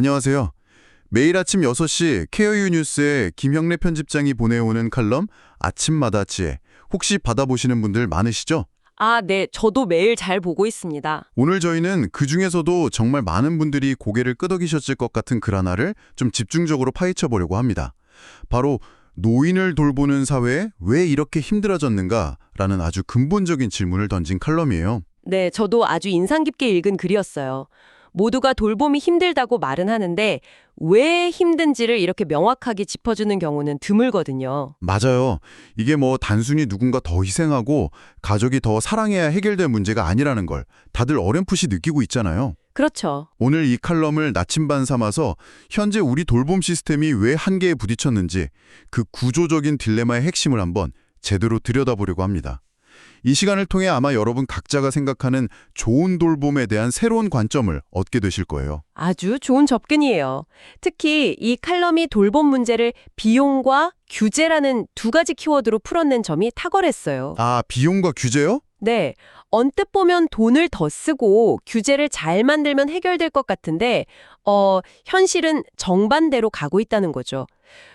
안녕하세요. 매일 아침 6시 케어유 뉴스에 김형래 편집장이 보내오는 칼럼 아침마다 지혜. 혹시 받아보시는 분들 많으시죠? 아, 네. 저도 매일 잘 보고 있습니다. 오늘 저희는 그중에서도 정말 많은 분들이 고개를 끄덕이셨을 것 같은 글 하나를 좀 집중적으로 파헤쳐 보려고 합니다. 바로 노인을 돌보는 사회에 왜 이렇게 힘들어졌는가라는 아주 근본적인 질문을 던진 칼럼이에요. 네, 저도 아주 인상 깊게 읽은 글이었어요. 모두가 돌봄이 힘들다고 말은 하는데 왜 힘든지를 이렇게 명확하게 짚어주는 경우는 드물거든요. 맞아요. 이게 뭐 단순히 누군가 더 희생하고 가족이 더 사랑해야 해결될 문제가 아니라는 걸 다들 어렴풋이 느끼고 있잖아요. 그렇죠. 오늘 이 칼럼을 나침반 삼아서 현재 우리 돌봄 시스템이 왜 한계에 부딪혔는지 그 구조적인 딜레마의 핵심을 한번 제대로 들여다보려고 합니다. 이 시간을 통해 아마 여러분 각자가 생각하는 좋은 돌봄에 대한 새로운 관점을 얻게 되실 거예요. 아주 좋은 접근이에요. 특히 이 칼럼이 돌봄 문제를 비용과 규제라는 두 가지 키워드로 풀어낸 점이 탁월했어요. 아, 비용과 규제요? 네, 언뜻 보면 돈을 더 쓰고 규제를 잘 만들면 해결될 것 같은데 현실은 정반대로 가고 있다는 거죠.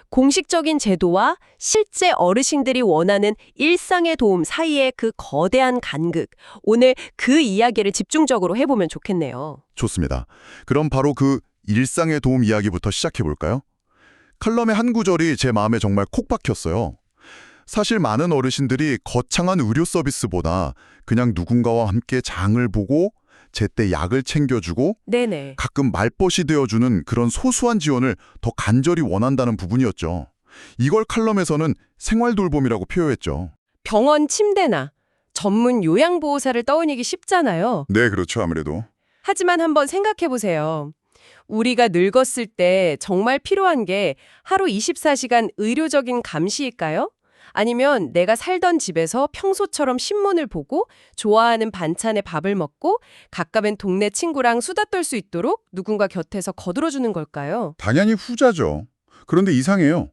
공식적인 제도와 실제 어르신들이 원하는 일상의 도움 사이의 그 거대한 간극, 오늘 그 이야기를 집중적으로 해보면 좋겠네요. 좋습니다. 그럼 바로 그 일상의 도움 이야기부터 시작해 볼까요? 칼럼의 한 구절이 제 마음에 정말 콕 박혔어요. 사실 많은 어르신들이 거창한 의료 서비스보다 그냥 누군가와 함께 장을 보고 제때 약을 챙겨주고 네네. 가끔 말벗이 되어주는 그런 소소한 지원을 더 간절히 원한다는 부분이었죠. 이걸 칼럼에서는 생활돌봄이라고 표현했죠. 병원 침대나 전문 요양보호사를 떠올리기 쉽잖아요. 네, 그렇죠. 아무래도. 하지만 한번 생각해 보세요. 우리가 늙었을 때 정말 필요한 게 하루 24시간 의료적인 감시일까요? 아니면 내가 살던 집에서 평소처럼 신문을 보고 좋아하는 반찬에 밥을 먹고 가까운 동네 친구랑 수다 떨 수 있도록 누군가 곁에서 거들어주는 걸까요? 당연히 후자죠. 그런데 이상해요.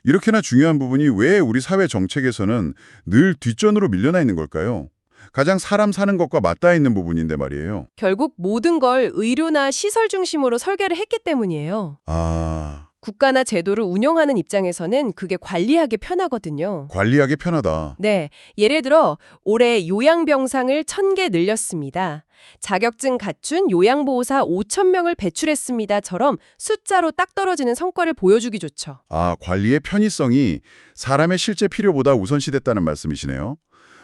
이렇게나 중요한 부분이 왜 우리 사회 정책에서는 늘 뒷전으로 밀려나 있는 걸까요? 가장 사람 사는 것과 맞닿아 있는 부분인데 말이에요. 결국 모든 걸 의료나 시설 중심으로 설계를 했기 때문이에요. 국가나 제도를 운영하는 입장에서는 그게 관리하기 편하거든요. 관리하기 편하다. 네, 예를 들어 올해 요양병상을 1,000개 늘렸습니다. 자격증 갖춘 요양보호사 5,000명을 배출했습니다처럼 숫자로 딱 떨어지는 성과를 보여주기 좋죠. 관리의 편의성이 사람의 실제 필요보다 우선시됐다는 말씀이시네요.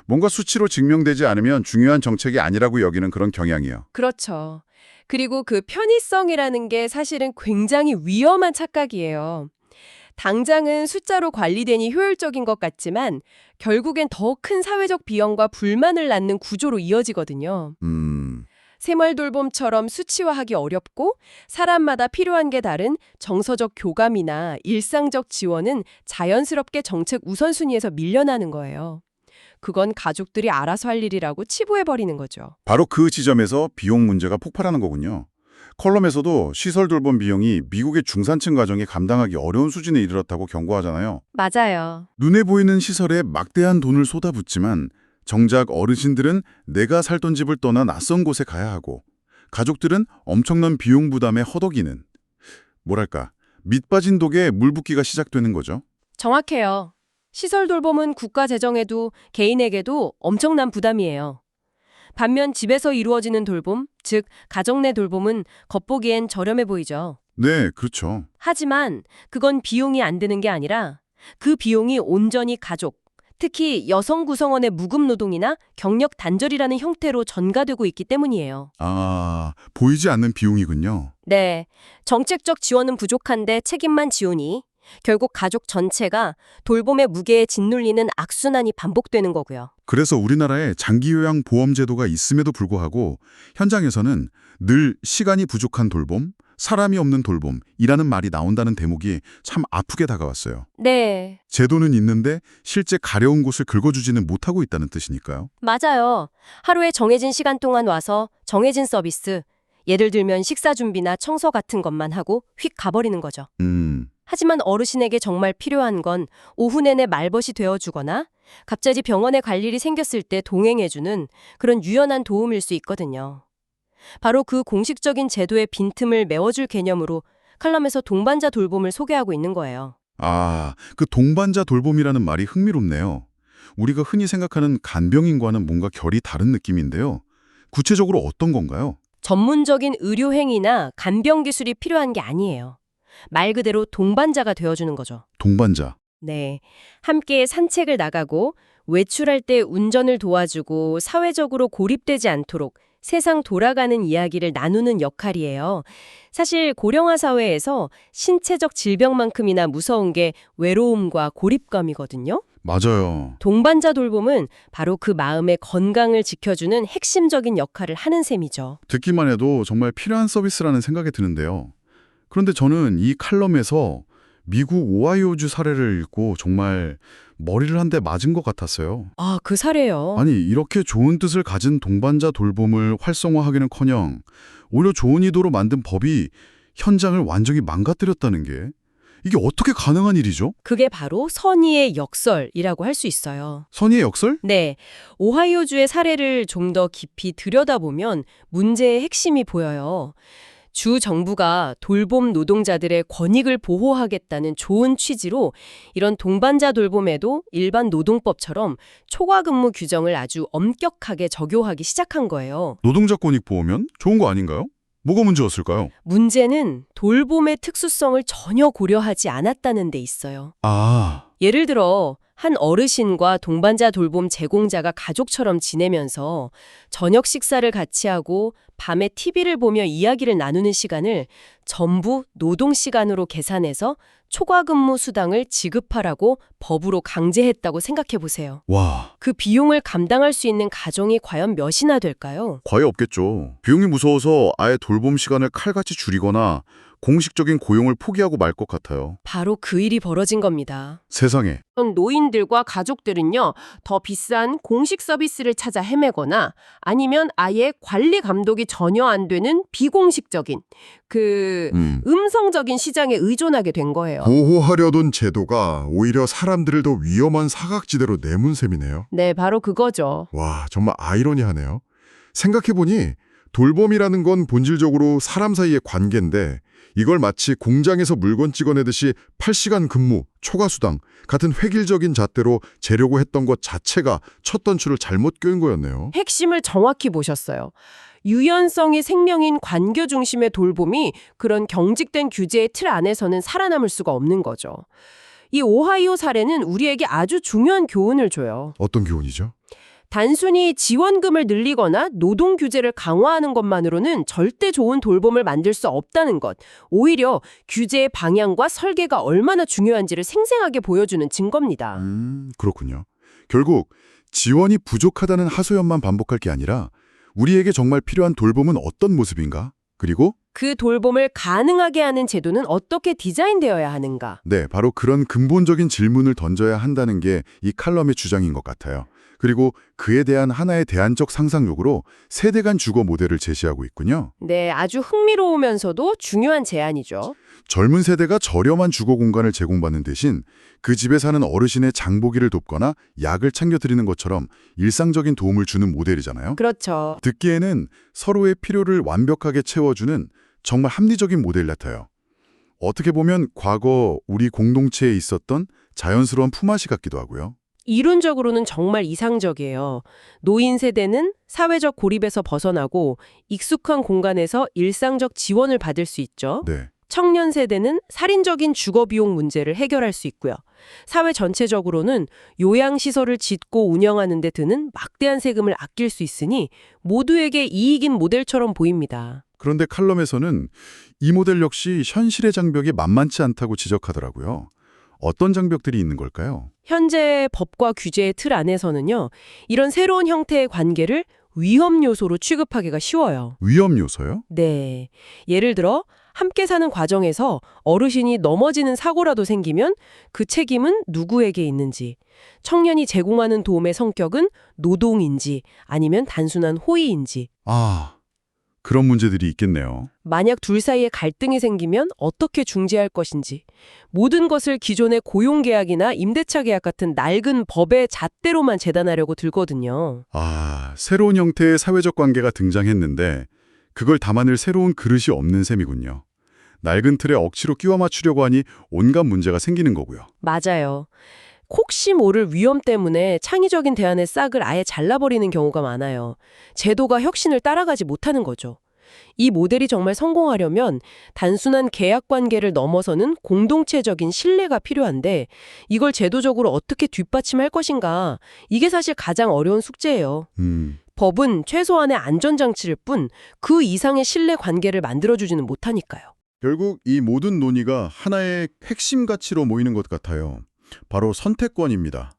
뭔가 수치로 증명되지 않으면 중요한 정책이 아니라고 여기는 그런 경향이요. 그렇죠. 그리고 그 편의성이라는 게 사실은 굉장히 위험한 착각이에요. 당장은 숫자로 관리되니 효율적인 것 같지만 결국엔 더 큰 사회적 비용과 불만을 낳는 구조로 이어지거든요. 생활돌봄처럼 수치화하기 어렵고 사람마다 필요한 게 다른 정서적 교감이나 일상적 지원은 자연스럽게 정책 우선순위에서 밀려나는 거예요. 그건 가족들이 알아서 할 일이라고 치부해버리는 거죠. 바로 그 지점에서 비용 문제가 폭발하는 거군요. 컬럼에서도 시설 돌봄 비용이 미국의 중산층 가정이 감당하기 어려운 수준에 이르렀다고 경고하잖아요. 맞아요. 눈에 보이는 시설에 막대한 돈을 쏟아붓지만 정작 어르신들은 내가 살던 집을 떠나 낯선 곳에 가야 하고 가족들은 엄청난 비용 부담에 허덕이는 뭐랄까 밑빠진 독에 물 붓기가 시작되는 거죠. 정확해요. 시설 돌봄은 국가 재정에도 개인에게도 엄청난 부담이에요. 반면 집에서 이루어지는 돌봄, 즉 가정 내 돌봄은 겉보기엔 저렴해 보이죠. 네, 그렇죠. 하지만 그건 비용이 안 드는 게 아니라 그 비용이 온전히 가족, 특히 여성 구성원의 무급 노동이나 경력 단절이라는 형태로 전가되고 있기 때문이에요. 보이지 않는 비용이군요. 네, 정책적 지원은 부족한데 책임만 지우니 결국 가족 전체가 돌봄의 무게에 짓눌리는 악순환이 반복되는 거고요. 그래서 우리나라에 장기요양 보험 제도가 있음에도 불구하고 현장에서는 늘 시간이 부족한 돌봄, 사람이 없는 돌봄이라는 말이 나온다는 대목이 참 아프게 다가왔어요. 네, 제도는 있는데 실제 가려운 곳을 긁어주지는 못하고 있다는 뜻이니까요. 맞아요. 하루에 정해진 시간 동안 와서 정해진 서비스, 예를 들면 식사 준비나 청소 같은 것만 하고 휙 가버리는 거죠. 하지만 어르신에게 정말 필요한 건 오후 내내 말벗이 되어주거나 갑자기 병원에 갈 일이 생겼을 때 동행해주는 그런 유연한 도움일 수 있거든요. 바로 그 공식적인 제도의 빈틈을 메워줄 개념으로 칼럼에서 동반자 돌봄을 소개하고 있는 거예요. 아, 그 동반자 돌봄이라는 말이 흥미롭네요. 우리가 흔히 생각하는 간병인과는 뭔가 결이 다른 느낌인데요. 구체적으로 어떤 건가요? 전문적인 의료 행위나 간병 기술이 필요한 게 아니에요. 말 그대로 동반자가 되어주는 거죠. 동반자. 네. 함께 산책을 나가고 외출할 때 운전을 도와주고 사회적으로 고립되지 않도록 세상 돌아가는 이야기를 나누는 역할이에요. 사실 고령화 사회에서 신체적 질병만큼이나 무서운 게 외로움과 고립감이거든요. 맞아요. 동반자 돌봄은 바로 그 마음의 건강을 지켜주는 핵심적인 역할을 하는 셈이죠. 듣기만 해도 정말 필요한 서비스라는 생각이 드는데요. 그런데 저는 이 칼럼에서 미국 오하이오주 사례를 읽고 정말 머리를 한 대 맞은 것 같았어요. 아, 그 사례요. 아니, 이렇게 좋은 뜻을 가진 동반자 돌봄을 활성화하기는커녕 오히려 좋은 의도로 만든 법이 현장을 완전히 망가뜨렸다는 게 이게 어떻게 가능한 일이죠? 그게 바로 선의의 역설이라고 할 수 있어요. 선의의 역설? 네, 오하이오주의 사례를 좀 더 깊이 들여다보면 문제의 핵심이 보여요. 주 정부가 돌봄 노동자들의 권익을 보호하겠다는 좋은 취지로 이런 동반자 돌봄에도 일반 노동법처럼 초과 근무 규정을 아주 엄격하게 적용하기 시작한 거예요. 노동자 권익 보호면 좋은 거 아닌가요? 뭐가 문제였을까요? 문제는 돌봄의 특수성을 전혀 고려하지 않았다는 데 있어요. 아, 예를 들어 한 어르신과 동반자 돌봄 제공자가 가족처럼 지내면서 저녁 식사를 같이 하고 밤에 TV를 보며 이야기를 나누는 시간을 전부 노동 시간으로 계산해서 초과 근무 수당을 지급하라고 법으로 강제했다고 생각해 보세요. 와, 그 비용을 감당할 수 있는 가정이 과연 몇이나 될까요? 거의 없겠죠. 비용이 무서워서 아예 돌봄 시간을 칼같이 줄이거나 공식적인 고용을 포기하고 말 것 같아요. 바로 그 일이 벌어진 겁니다. 세상에. 노인들과 가족들은요, 더 비싼 공식 서비스를 찾아 헤매거나 아니면 아예 관리 감독이 전혀 안 되는 비공식적인 음성적인 시장에 의존하게 된 거예요. 보호하려던 제도가 오히려 사람들을 더 위험한 사각지대로 내몬 셈이네요. 네, 바로 그거죠. 와, 정말 아이러니하네요. 생각해보니 돌봄이라는 건 본질적으로 사람 사이의 관계인데 이걸 마치 공장에서 물건 찍어내듯이 8시간 근무, 초과수당 같은 획일적인 잣대로 재려고 했던 것 자체가 첫 단추를 잘못 꿰은 거였네요. 핵심을 정확히 보셨어요. 유연성이 생명인 관교 중심의 돌봄이 그런 경직된 규제의 틀 안에서는 살아남을 수가 없는 거죠. 이 오하이오 사례는 우리에게 아주 중요한 교훈을 줘요. 어떤 교훈이죠? 단순히 지원금을 늘리거나 노동 규제를 강화하는 것만으로는 절대 좋은 돌봄을 만들 수 없다는 것. 오히려 규제의 방향과 설계가 얼마나 중요한지를 생생하게 보여주는 증거입니다. 그렇군요. 결국 지원이 부족하다는 하소연만 반복할 게 아니라 우리에게 정말 필요한 돌봄은 어떤 모습인가? 그리고 그 돌봄을 가능하게 하는 제도는 어떻게 디자인되어야 하는가? 네, 바로 그런 근본적인 질문을 던져야 한다는 게 이 칼럼의 주장인 것 같아요. 그리고 그에 대한 하나의 대안적 상상력으로 세대 간 주거 모델을 제시하고 있군요. 네, 아주 흥미로우면서도 중요한 제안이죠. 젊은 세대가 저렴한 주거 공간을 제공받는 대신 그 집에 사는 어르신의 장보기를 돕거나 약을 챙겨드리는 것처럼 일상적인 도움을 주는 모델이잖아요. 그렇죠. 듣기에는 서로의 필요를 완벽하게 채워주는 정말 합리적인 모델 같아요. 어떻게 보면 과거 우리 공동체에 있었던 자연스러운 품앗이 같기도 하고요. 이론적으로는 정말 이상적이에요. 노인 세대는 사회적 고립에서 벗어나고 익숙한 공간에서 일상적 지원을 받을 수 있죠. 네. 청년 세대는 살인적인 주거 비용 문제를 해결할 수 있고요. 사회 전체적으로는 요양시설을 짓고 운영하는 데 드는 막대한 세금을 아낄 수 있으니 모두에게 이익인 모델처럼 보입니다. 그런데 칼럼에서는 이 모델 역시 현실의 장벽이 만만치 않다고 지적하더라고요. 어떤 장벽들이 있는 걸까요? 현재 법과 규제의 틀 안에서는요, 이런 새로운 형태의 관계를 위험 요소로 취급하기가 쉬워요. 위험 요소요? 네. 예를 들어 함께 사는 과정에서 어르신이 넘어지는 사고라도 생기면 그 책임은 누구에게 있는지, 청년이 제공하는 도움의 성격은 노동인지 아니면 단순한 호의인지, 아, 그런 문제들이 있겠네요. 만약 둘 사이에 갈등이 생기면 어떻게 중재할 것인지, 모든 것을 기존의 고용계약이나 임대차 계약 같은 낡은 법의 잣대로만 재단하려고 들거든요. 아, 새로운 형태의 사회적 관계가 등장했는데 그걸 담아낼 새로운 그릇이 없는 셈이군요. 낡은 틀에 억지로 끼워 맞추려고 하니 온갖 문제가 생기는 거고요. 맞아요. 혹시 모를 위험 때문에 창의적인 대안의 싹을 아예 잘라버리는 경우가 많아요. 제도가 혁신을 따라가지 못하는 거죠. 이 모델이 정말 성공하려면 단순한 계약 관계를 넘어서는 공동체적인 신뢰가 필요한데 이걸 제도적으로 어떻게 뒷받침할 것인가 이게 사실 가장 어려운 숙제예요. 법은 최소한의 안전장치일 뿐 그 이상의 신뢰 관계를 만들어주지는 못하니까요. 결국 이 모든 논의가 하나의 핵심 가치로 모이는 것 같아요. 바로 선택권입니다.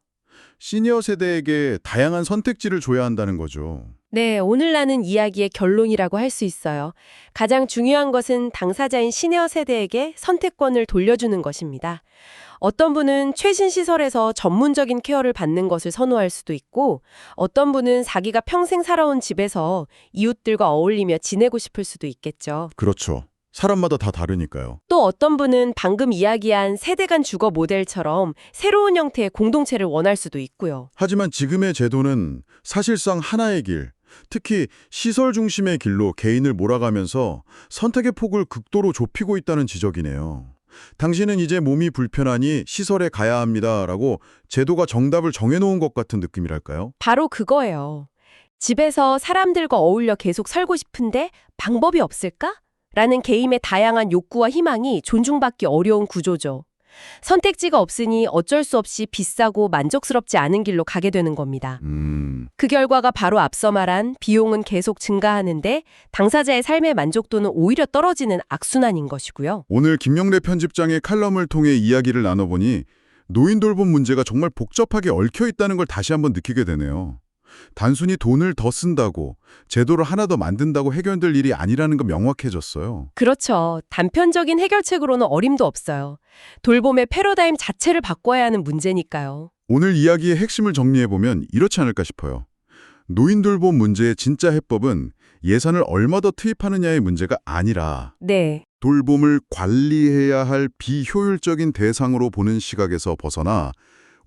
시니어 세대에게 다양한 선택지를 줘야 한다는 거죠. 네, 오늘 나눈 이야기의 결론이라고 할 수 있어요. 가장 중요한 것은 당사자인 시니어 세대에게 선택권을 돌려주는 것입니다. 어떤 분은 최신 시설에서 전문적인 케어를 받는 것을 선호할 수도 있고 어떤 분은 자기가 평생 살아온 집에서 이웃들과 어울리며 지내고 싶을 수도 있겠죠. 그렇죠. 사람마다 다 다르니까요. 또 어떤 분은 방금 이야기한 세대 간 주거 모델처럼 새로운 형태의 공동체를 원할 수도 있고요. 하지만 지금의 제도는 사실상 하나의 길, 특히 시설 중심의 길로 개인을 몰아가면서 선택의 폭을 극도로 좁히고 있다는 지적이네요. 당신은 이제 몸이 불편하니 시설에 가야 합니다라고 제도가 정답을 정해놓은 것 같은 느낌이랄까요? 바로 그거예요. 집에서 사람들과 어울려 계속 살고 싶은데 방법이 없을까? 라는 개인의 다양한 욕구와 희망이 존중받기 어려운 구조죠. 선택지가 없으니 어쩔 수 없이 비싸고 만족스럽지 않은 길로 가게 되는 겁니다. 그 결과가 바로 앞서 말한 비용은 계속 증가하는데 당사자의 삶의 만족도는 오히려 떨어지는 악순환인 것이고요. 오늘 김영래 편집장의 칼럼을 통해 이야기를 나눠보니 노인 돌봄 문제가 정말 복잡하게 얽혀 있다는 걸 다시 한번 느끼게 되네요. 단순히 돈을 더 쓴다고, 제도를 하나 더 만든다고 해결될 일이 아니라는 거 명확해졌어요. 그렇죠. 단편적인 해결책으로는 어림도 없어요. 돌봄의 패러다임 자체를 바꿔야 하는 문제니까요. 오늘 이야기의 핵심을 정리해보면 이렇지 않을까 싶어요. 노인 돌봄 문제의 진짜 해법은 예산을 얼마 더 투입하느냐의 문제가 아니라 네. 돌봄을 관리해야 할 비효율적인 대상으로 보는 시각에서 벗어나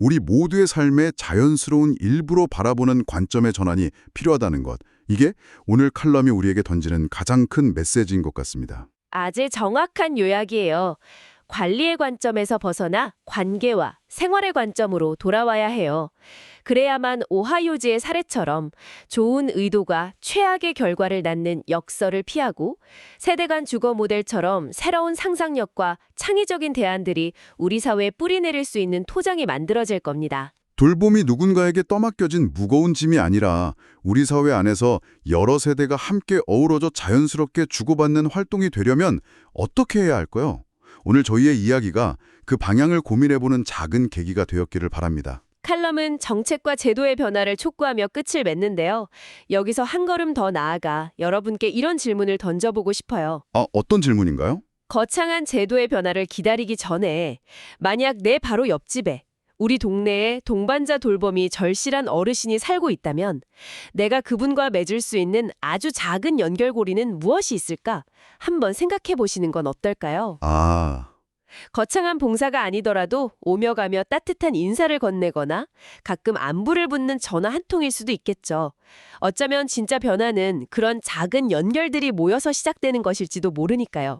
우리 모두의 삶의 자연스러운 일부로 바라보는 관점의 전환이 필요하다는 것. 이게 오늘 칼럼이 우리에게 던지는 가장 큰 메시지인 것 같습니다. 아주 정확한 요약이에요. 관리의 관점에서 벗어나 관계와 생활의 관점으로 돌아와야 해요. 그래야만 오하이오주의 사례처럼 좋은 의도가 최악의 결과를 낳는 역설을 피하고 세대 간 주거 모델처럼 새로운 상상력과 창의적인 대안들이 우리 사회에 뿌리내릴 수 있는 토장이 만들어질 겁니다. 돌봄이 누군가에게 떠맡겨진 무거운 짐이 아니라 우리 사회 안에서 여러 세대가 함께 어우러져 자연스럽게 주고받는 활동이 되려면 어떻게 해야 할까요? 오늘 저희의 이야기가 그 방향을 고민해보는 작은 계기가 되었기를 바랍니다. 칼럼은 정책과 제도의 변화를 촉구하며 끝을 맺는데요. 여기서 한 걸음 더 나아가 여러분께 이런 질문을 던져보고 싶어요. 어떤 질문인가요? 거창한 제도의 변화를 기다리기 전에 만약 내 바로 옆집에 우리 동네에 동반자 돌봄이 절실한 어르신이 살고 있다면 내가 그분과 맺을 수 있는 아주 작은 연결고리는 무엇이 있을까? 한번 생각해 보시는 건 어떨까요? 거창한 봉사가 아니더라도 오며 가며 따뜻한 인사를 건네거나 가끔 안부를 묻는 전화 한 통일 수도 있겠죠. 어쩌면 진짜 변화는 그런 작은 연결들이 모여서 시작되는 것일지도 모르니까요.